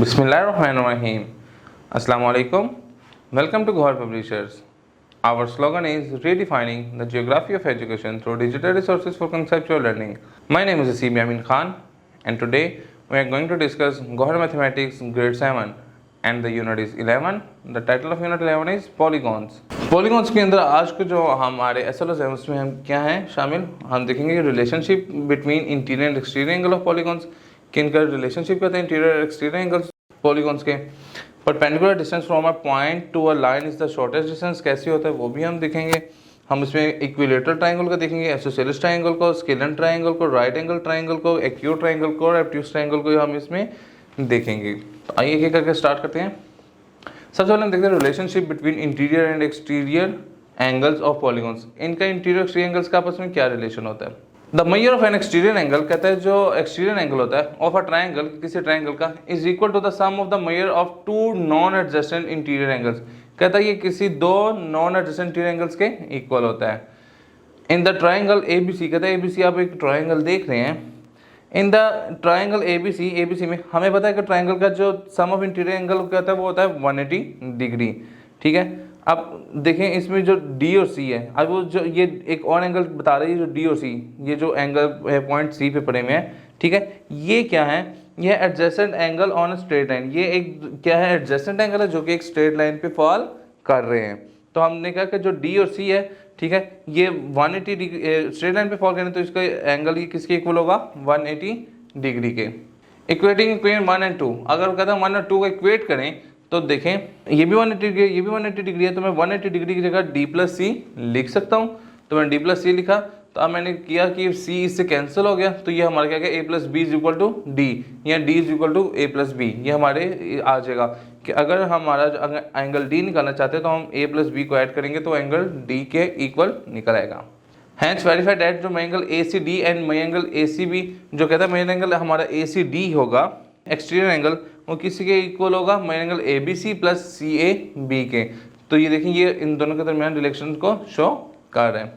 Bismillahirrahmanirrahim. Assalamu alaikum. Welcome to Ghor Publishers. Our slogan is redefining the geography of education through digital resources for conceptual learning. My name is Asim Yamin Khan, and today we are going to discuss Ghor Mathematics Grade 7 and the unit is 11. The title of unit 11 is Polygons. Polygons के अंदर आज को जो हमारे SLOs है उसमें हम क्या है शामिल हम देखेंगे relationship between interior and exterior angle of polygons, किनका रिलेशनशिप कहते हैं इंटीरियर और एक्सटीरियर एंगल्स पॉलीगॉन्स के। Perpendicular distance from a point to a line is the shortest distance कैसे होता है वो भी हम देखेंगे। हम इसमें इक्विलेटरल ट्रायंगल को देखेंगे, एसोसेलेस ट्रायंगल को, स्केलेन ट्रायंगल को, राइट एंगल ट्रायंगल को, एक्यूट ट्रायंगल को और ऑब्ट्यूज ट्रायंगल को हम इसमें देखेंगे। तो आइए एक करके स्टार्ट करते हैं। सबसे पहले हम देखते हैं relationship between interior and exterior angles of polygons. इनका इंटीरियर एक्सटीरियर एंगल्स का आपस में क्या रिलेशन होता है। The measure of an exterior angle कहता है जो एक्सटीरियर एंगल होता है ऑफ अ ट्रायंगल किसी ट्रायंगल का is equal to the sum of the measure of two non adjacent interior angles. कहता है ये किसी दो नॉन एडजेसेंट इंटीरियर एंगल्स के इक्वल होता है। इन द ट्रायंगल ABC, कहता है ABC आप एक ट्रायंगल देख रहे हैं। इन द ट्रायंगल ABC में हमें पता है कि ट्रायंगल का जो सम ऑफ इंटीरियर एंगल कहता है वो होता है 180 डिग्री। ठीक है, अब देखें इसमें जो D और C है, अब वो जो ये एक और एंगल बता रही है जो D और C, ये जो एंगल है पॉइंट C पे पड़े हुए हैं। ठीक है, ये क्या है, ये adjacent angle on a straight line. ये एक क्या है एडजेसेंट एंगल है जो कि एक स्ट्रेट लाइन पे फॉल कर रहे हैं। तो हमने कहा कि जो D और C है, ठीक है, ये 180 डिग्री स्ट्रेट लाइन पे फॉल करें तो इसका एंगल ये किसके इक्वल होगा 180 डिग्री के। इक्वेटिंग इक्वेशन 1 और 2, अगर कहता है 1 और 2 को इक्वेट करें तो देखें ये भी 180 डिग्री है, ये भी 180 डिग्री है, तो मैं 180 डिग्री की जगह D+C लिख सकता हूँ। तो मैंने D+C लिखा, तो अब मैंने किया कि C इससे कैंसिल हो गया, तो ये हमारा क्या गया A+B is equal to D या D is equal to A+B। ये हमारे आ जाएगा कि अगर हमारा एंगल D निकालना चाहते हैं तो हम A+B को ऐड करेंगे तो एंगल D के इक्वल निकल आएगा। हैंस वेरीफाई दैट जो angle ACD and angle ACB, जो कहता है मेन एंगल हमारा ACD होगा एक्सटीरियर एंगल, वो किसी के इक्वल होगा main angle ABC plus CAB के। तो ये देखिए ये इन दोनों के दरमियान रिलेशन को शो कर रहे हैं।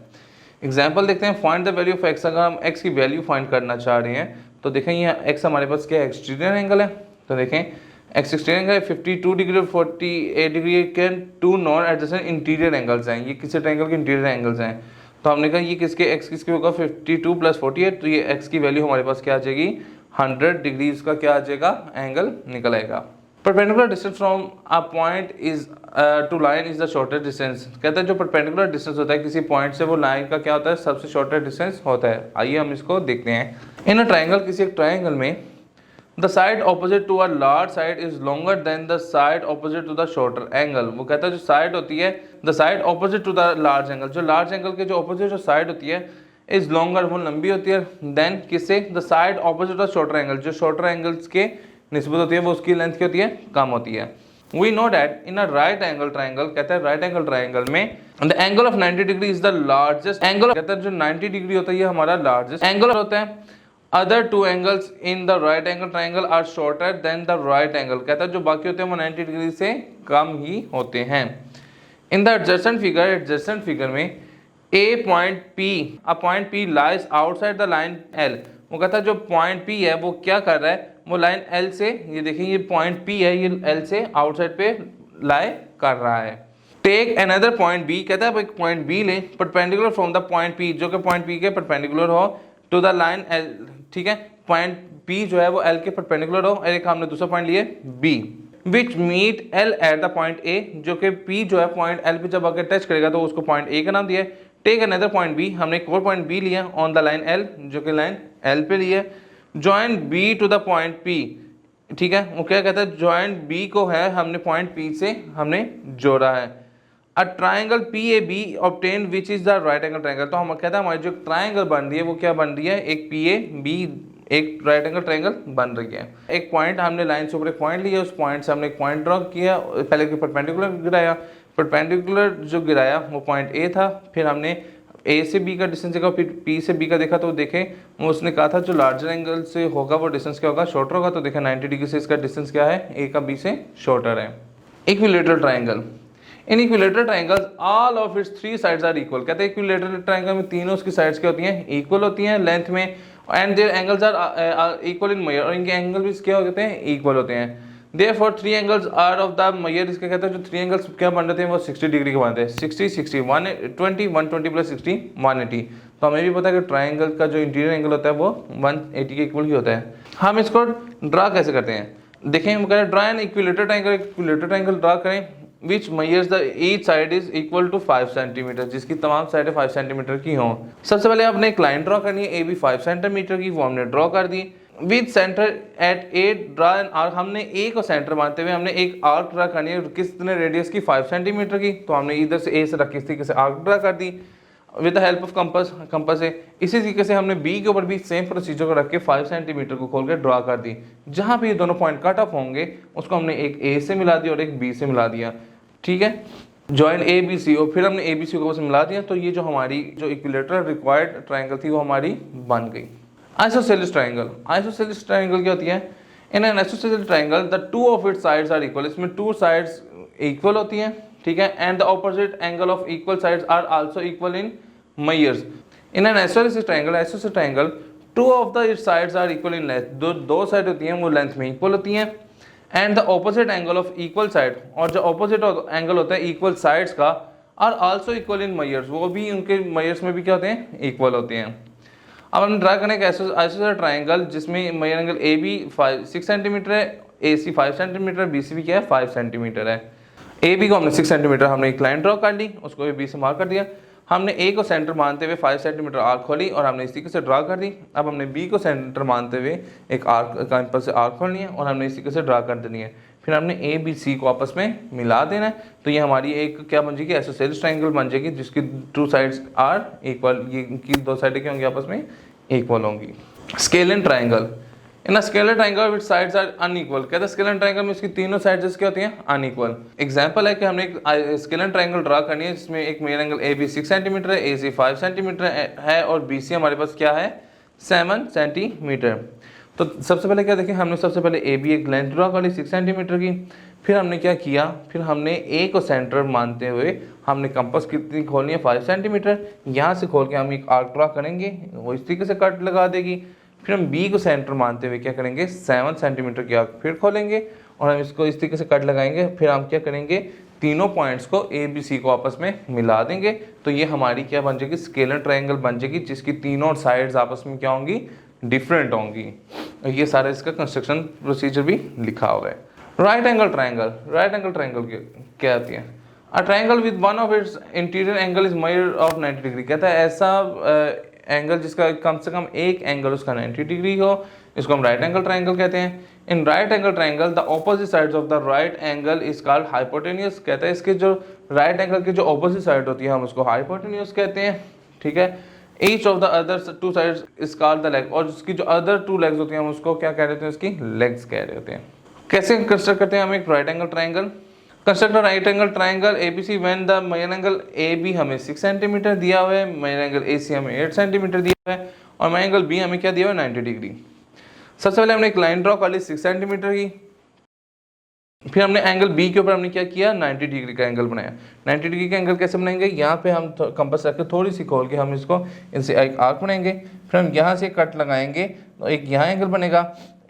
एग्जाम्पल देखते हैं, find the value of x। अगर हम x की वैल्यू फाइंड करना चाह रहे हैं तो देखें ये x हमारे पास क्या है एक्सटीरियर एंगल है। तो देखें x एक्सटीरियर एंगल 52 डिग्री और 48 डिग्री के two non adjacent interior angles हैं। ये किसी ट्रायंगल के इंटीरियर एंगल्स हैं। तो हमने कहा ये किसके x किसके होगा 52 प्लस 48, तो ये x की वैल्यू हमारे पास क्या आ जाएगी 100 डिग्री का क्या आ जाएगा एंगल निकल आएगा। Perpendicular distance from a point is to line is the shortest distance. कहता है जो परपेंडिकुलर डिस्टेंस होता है किसी पॉइंट से वो लाइन का क्या होता है सबसे शॉर्टेस्ट डिस्टेंस होता है। आइए हम इसको देखते हैं। इन अ ट्रायंगल किसी एक ट्रायंगल में the side opposite to a large side is longer than the side opposite to the shorter angle. वो कहता है जो साइड होती है the side opposite to the large angle, जो लार्ज एंगल के जो ऑपोजिट जो साइड होती है इज लॉन्गर, वो लंबी होती है देन किससे the side opposite of shorter angle, जो शॉर्टर एंगल्स के निस्बत होती है वो उसकी लेंथ क्या होती है कम होती है। We know that in a right angle triangle, कहता है राइट एंगल ट्रायंगल में the angle of 90 degree is the largest angle. कहता है जो 90 डिग्री होता है ये हमारा लार्जेस्ट एंगल होता है। Other two angles in the right angle triangle are shorter than the right angle. कहता है जो बाकी होते हैं वो 90 डिग्री से कम ही होते हैं। इन द एडजेसेंट फिगर में A point P lies outside the line L। वो कहता है जो पॉइंट P है वो क्या कर रहा है वो लाइन L से, ये देखिए ये पॉइंट P है ये L से आउटसाइड पे लाई कर रहा है। टेक अनदर पॉइंट B, कहता है अब एक पॉइंट B ले perpendicular from the point P, जो कि पॉइंट P के परपेंडिकुलर हो टू द लाइन L। ठीक है, पॉइंट P जो है वो L के परपेंडिकुलर हो। एक हमने दूसरा पॉइंट लिए B which meet L at the point A, जो कि P जो है पॉइंट L पे जब आकर टच करेगा तो उसको पॉइंट A का नाम दिया है। टेक अनदर पॉइंट B, हमने एक और पॉइंट B लिया ऑन द लाइन L, जो कि लाइन L पे लिया। Join B to the point P। ठीक है, वो क्या कहता है जॉइंट B को है हमने पॉइंट P से हमने जोड़ा है। A triangle PAB obtain which is the right angle triangle. तो हम कहता है हमारी जो ट्रायंगल बन रही है वो क्या बन रही है एक PAB एक राइट एंगल ट्रायंगल बन रही है। एक पॉइंट हमने लाइन से ऊपर एक पॉइंट लिया, उस पॉइंट से हमने एक पॉइंट ड्रॉ किया, पहले के परपेंडिकुलर गिराया, परपेंडिकुलर जो गिराया वो पॉइंट A था। फिर हमने A से B का डिस्टेंस देखा, फिर P से B का देखा तो देखें वो उसने कहा था जो लार्जर एंगल से होगा वो डिस्टेंस क्या होगा शॉर्टर होगा। तो देखें 90 डिग्री से इसका डिस्टेंस क्या है A का B से शॉर्टर है। Equilateral triangle, in equilateral triangles all of its 3 sides are equal. कहते हैं इक्विलेटरल ट्रायंगल में तीनों उसकी साइड्स क्या होती हैं इक्वल होती हैं लेंथ में, and their angles are equal in measure, और इनके एंगल भी क्या होते हैं इक्वल होते हैं। Therefore three angles are of the measure, इसके कहते हैं जो थ्री एंगल्स क्या बन रहे थे वो 60 डिग्री के बनते हैं, 60 60 120 120 प्लस 60 180। तो हमें भी पता है कि ट्राइंगल का जो इंटीरियर एंगल होता है वो 180 के इक्वल ही होता है। हम इसको ड्रा कैसे करते हैं, देखें, हम कह रहे हैं draw an equilateral triangle, equilateral triangle draw करें which measures the each side is equal to 5 centimetre, जिसकी तमाम साइडें 5 सेंटीमीटर की हों। सबसे पहले आपने एक लाइन ड्रॉ करनी है ए बी 5 सेंटीमीटर की, वो हमने ड्रॉ कर दी। With centre at A draw an arc, हमने ए को सेंटर मानते हुए हमने एक आर्क ड्रा करनी है कितने रेडियस की, 5 सेंटीमीटर की। तो हमने इधर से ए से रख के इस तरीके से आर्क ड्रा कर दी with the help of compass है। इसी तरीके से हमने बी के ऊपर भी सेम प्रोसीजर को रख के 5 सेंटीमीटर को खोल के ड्रा कर दी। जहाँ पे ये दोनों पॉइंट कट ऑफ होंगे उसको हमने एक ए से मिला दिया और एक बी से मिला दिया, ठीक है, जॉइन ए बी सी, और फिर हमने ए बी सी को मिला दिया। तो ये जो हमारी जो इक्विलेटरल रिक्वायर्ड ट्राइंगल थी वो हमारी बन गई। आइसोसेलेस ट्राइंगल, आइसोसेलेस ट्राइंगल क्या होती है, in an isosceles triangle the two of its sides are equal, इसमें टू साइड्स इक्वल होती हैं, ठीक है, and the opposite angle of equal sides are also equal in measures. In an isosceles triangle two of the its sides are equal in length, दो side होती हैं वो length में इक्वल होती हैं, and the opposite angle of equal side, और जो opposite angle होता है इक्वल साइड्स का, are also equal in measures, वो भी उनके मेजर्स में भी क्या होते हैं, इक्वल होते हैं। अब हम ड्रा करें एक आइसोसेलेस ट्राइंगल जिसमें measure angle A B 6 centimetre है, A C 5 centimetre, B C भी क्या है 5 सेंटीमीटर है। ए बी को हमने 6 सेंटीमीटर हमने एक लाइन ड्रॉ कर ली, उसको ए बी से मार्क कर दिया। हमने ए को सेंटर मानते हुए 5 सेंटीमीटर आर्क खोली और हमने इस तरीके से ड्रा कर दी। अब हमने बी को सेंटर मानते हुए एक आर्क कंपास से आर्क खोलनी है और हमने इस तरीके से ड्रा कर देनी है। फिर हमने ए बी सी को आपस में मिला देना है। तो ये हमारी एक क्या बन जाएगी, आइसोसेलेस ट्राइंगल बन जाएगी जिसकी टू साइड्स आर इक्वल, ये इनकी दो साइडें क्या होंगी आपस में इक्वल होंगी। Scalene triangle, in a scalene triangle with sides are unequal, कहते हैं स्केलर ट्राइंगल में इसकी तीनों साइड्स क्या होती हैं, अनइक्वल। एग्जांपल है कि हमने एक स्केलर ट्राइंगल ड्रा करनी है जिसमें एक measure angle A B 6 centimetre है, ए सी 5 सेंटीमीटर है और बी सी हमारे पास क्या है 7 सेंटीमीटर। तो सबसे पहले क्या देखें, हमने सबसे पहले ए बी एक लेंथ ड्रा कर ली 6 सेंटीमीटर की। फिर हमने क्या किया, फिर हमने ए को सेंटर मानते हुए हमने कंपास कितनी खोलनी है 5 सेंटीमीटर, यहाँ से खोल के हम एक आर्क ड्रा करेंगे, वो इस तरीके से कट लगा देगी। फिर हम बी को सेंटर मानते हुए क्या करेंगे 7 सेंटीमीटर की आर्क फिर खोलेंगे और हम इसको इस तरीके से कट लगाएंगे। फिर हम क्या करेंगे, तीनों पॉइंट्स को ए बी सी को आपस में मिला देंगे। तो ये हमारी क्या बन जाएगी, स्केलर ट्राइंगल बन जाएगी जिसकी तीनों साइड्स आपस में क्या होंगी, डिफरेंट होंगी। ये सारा इसका कंस्ट्रक्शन प्रोसीजर भी लिखा हुआ है। Right angle triangle, right angle triangle क्या आती है, a triangle with one of its interior angle is measure of 90 degree, कहता है ऐसा एंगल जिसका कम से कम एक एंगल उसका 90 डिग्री हो, इसको हम राइट एंगल ट्राइंगल कहते हैं। In right angle triangle the opposite sides of the right angle is called hypotenuse, कहता है इसके जो राइट एंगल की जो ऑपोजिट साइड होती है हम उसको हाइपोटेन्यूज कहते हैं, ठीक है। Each of the other two sides is called the leg, और उसकी जो अदर टू लेग्स होती हैं हम उसको क्या कह रहे हैं, उसकी लेग्स कह रहे होते हैं। कैसे कंस्ट्रक्ट करते हैं हम एक right angle triangle, construct right angle triangle ABC when the measure angle AB हमें 6 सेंटीमीटर दिया हुआ है, मेजर एंगल AC हमें 8 सेंटीमीटर दिया हुआ है और मेजर एंगल B हमें क्या दिया हुआ है 90 डिग्री। सबसे पहले हमने एक लाइन ड्रॉ कर ली 6 सेंटीमीटर की। फिर हमने एंगल B के ऊपर हमने क्या किया 90 डिग्री का एंगल बनाया। 90 डिग्री का एंगल कैसे बनाएंगे, यहाँ पे हम कंपास रख के थोड़ी सी खोल के हम इसको इनसे एक आर्क बनाएंगे। फिर हम यहाँ से कट लगाएंगे तो एक यहाँ एंगल बनेगा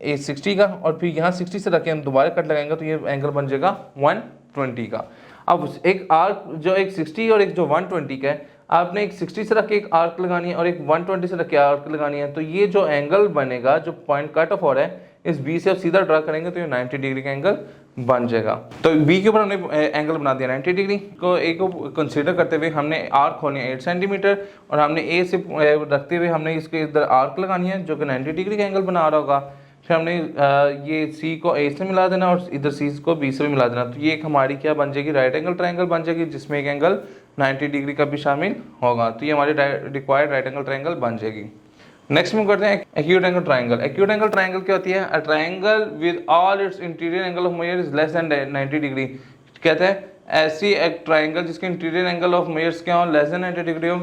60 का, और फिर यहाँ 60 से रख के हम दोबारा कट लगाएंगे तो ये एंगल बन जाएगा 120 का। अब एक आर्क जो एक 60 और एक जो 120 का है, आपने एक 60 से रख के एक आर्क लगानी है और एक 120 से रख के आर्क लगानी है। तो ये जो एंगल बनेगा, जो पॉइंट कट ऑफ हो रहा है, इस बी से आप सीधा ड्रा करेंगे तो ये 90 डिग्री का एंगल बन जाएगा। तो बी के ऊपर हमने एंगल बना दिया 90 डिग्री को। ए को कंसीडर करते हुए हमने आर्क खोलनी है 8 सेंटीमीटर और हमने ए से रखते हुए हमने इसके इधर आर्क लगानी है जो कि 90 डिग्री का एंगल बना रहा होगा। फिर हमने ये सी को ए से मिला देना और इधर सी को बी से भी मिला देना। तो ये एक हमारी क्या बन जाएगी, राइट एंगल ट्राइंगल बन जाएगी जिसमें एक एंगल 90 डिग्री का भी शामिल होगा। तो ये हमारी रिक्वायर्ड राइट एंगल ट्राइंगल बन जाएगी। नेक्स्ट में करते हैं acute angle triangle. Acute angle triangle क्या होती है, a triangle with all its interior angle of measure is less than 90 degree. कहते हैं ऐसी एक ट्राइंगल जिसके इंटीरियर एंगल ऑफ मेजर्स क्या हो लेस देन 90 डिग्री हो,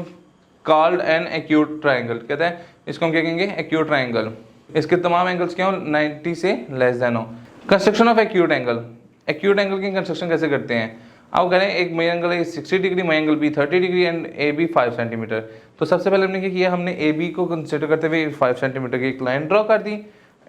कॉल्ड एन एक्यूट ट्राइंगल। कहते हैं इसको हम क्या कहेंगे, एक्यूट ट्राइंगल। इसके तमाम एंगल्स क्या हो 90 से लेस देन हो। Construction of acute angle, acute angle की कंस्ट्रक्शन कैसे करते हैं। अब करें एक मेजर एंगल है 60 degree, measure angle B 30 degree and A B 5 centimetre. तो सबसे पहले हमने क्या किया, हमने ए बी को कंसिडर करते हुए 5 सेंटीमीटर की एक लाइन ड्रॉ कर दी।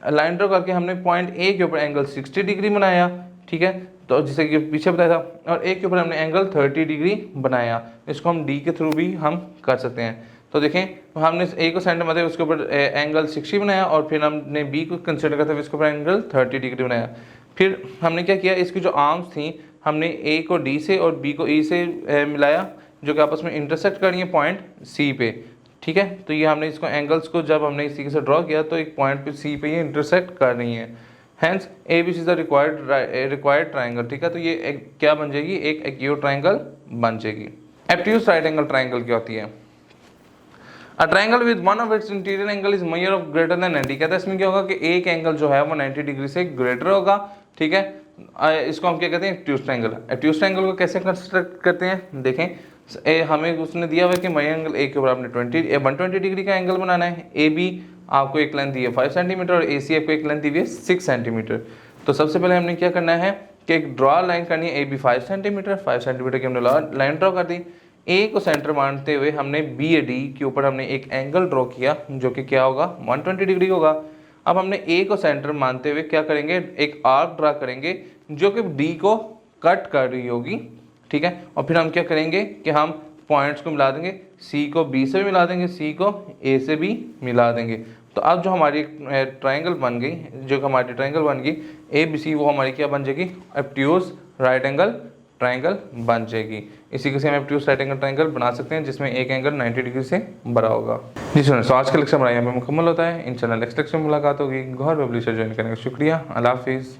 लाइन ड्रॉ करके हमने पॉइंट ए के ऊपर एंगल 60 डिग्री बनाया, ठीक है, तो जैसे कि पीछे बताया था, और ए के ऊपर हमने एंगल 30 डिग्री बनाया। इसको हम डी के थ्रू भी हम कर सकते हैं। तो देखें हमने ए को सेंटर मतलब उसके ऊपर एंगल 60 बनाया, और फिर हमने बी को कंसिडर करते हुए इसके ऊपर एंगल 30 डिग्री बनाया। फिर हमने क्या किया, इसकी जो आर्म्स थी हमने ए को डी से और बी को ई से मिलाया, जो कि आपस में इंटरसेक्ट कर रही है पॉइंट सी पे, ठीक है। तो ये हमने इसको एंगल्स को जब हमने इसी से ड्रॉ किया तो एक पॉइंट पे सी पे ये इंटरसेक्ट कर रही है, hence A B C is the required triangle, ठीक है। तो ये क्या बन जाएगी, एक एक्यूट ट्राइंगल बन जाएगी। एब्ट्यूज राइट एंगल ट्राइंगल क्या होती है? A triangle with one of its interior angle is measure of greater than 90, कहता है इसमें क्या होगा कि एक एंगल जो है वो 90 डिग्री से ग्रेटर होगा, ठीक है। इसको हम क्या कहते हैं, एक्ट्यूज ट्राइंगल। एक्ट्यूज ट्राइंगल को कैसे कंस्ट्रक्ट करते हैं, देखें हमें उसने दिया हुआ है कि मेजर एंगल ए के ऊपर आपने 120 डिग्री का एंगल बनाना है। ए बी आपको एक लेंथ दी है 5 सेंटीमीटर और ए सी आपको एक लेंथ दी हुई है 6 सेंटीमीटर। तो सबसे पहले हमने क्या करना है कि एक ड्रॉ लाइन करनी है, ए बी 5 सेंटीमीटर की हमने लाइन ड्रॉ कर दी। ए को सेंटर मानते हुए हमने बी ए डी के ऊपर हमने एक एंगल ड्रॉ किया जो कि क्या होगा, 120 डिग्री होगा। अब हमने ए को सेंटर मानते हुए क्या करेंगे, एक आर्क ड्रा करेंगे जो कि डी को कट कर रही होगी, ठीक है। और फिर हम क्या करेंगे कि हम पॉइंट्स को मिला देंगे, सी को बी से भी मिला देंगे, सी को ए से भी मिला देंगे। तो अब जो हमारी ट्राइंगल बन गई, जो हमारी ट्राइंगल बन गई ए बी सी, वो हमारी क्या बन जाएगी, एब्ट्यूज राइट एंगल ट्राइंगल बन जाएगी। इसी के से हम एब्ट्यूज राइट एंगल ट्राइंगल बना सकते हैं जिसमें एक एंगल 90 डिग्री से बड़ा होगा। जी स्टूडेंट्स, आज का लेक्चर हमारा यहाँ पे मुकम्मल होता है। इंशाल्लाह नेक्स्ट लेक्चर में मुलाकात होगी। गौहर पब्लिशर ज्वाइन करने का शुक्रिया। अल्लाह हाफिज़।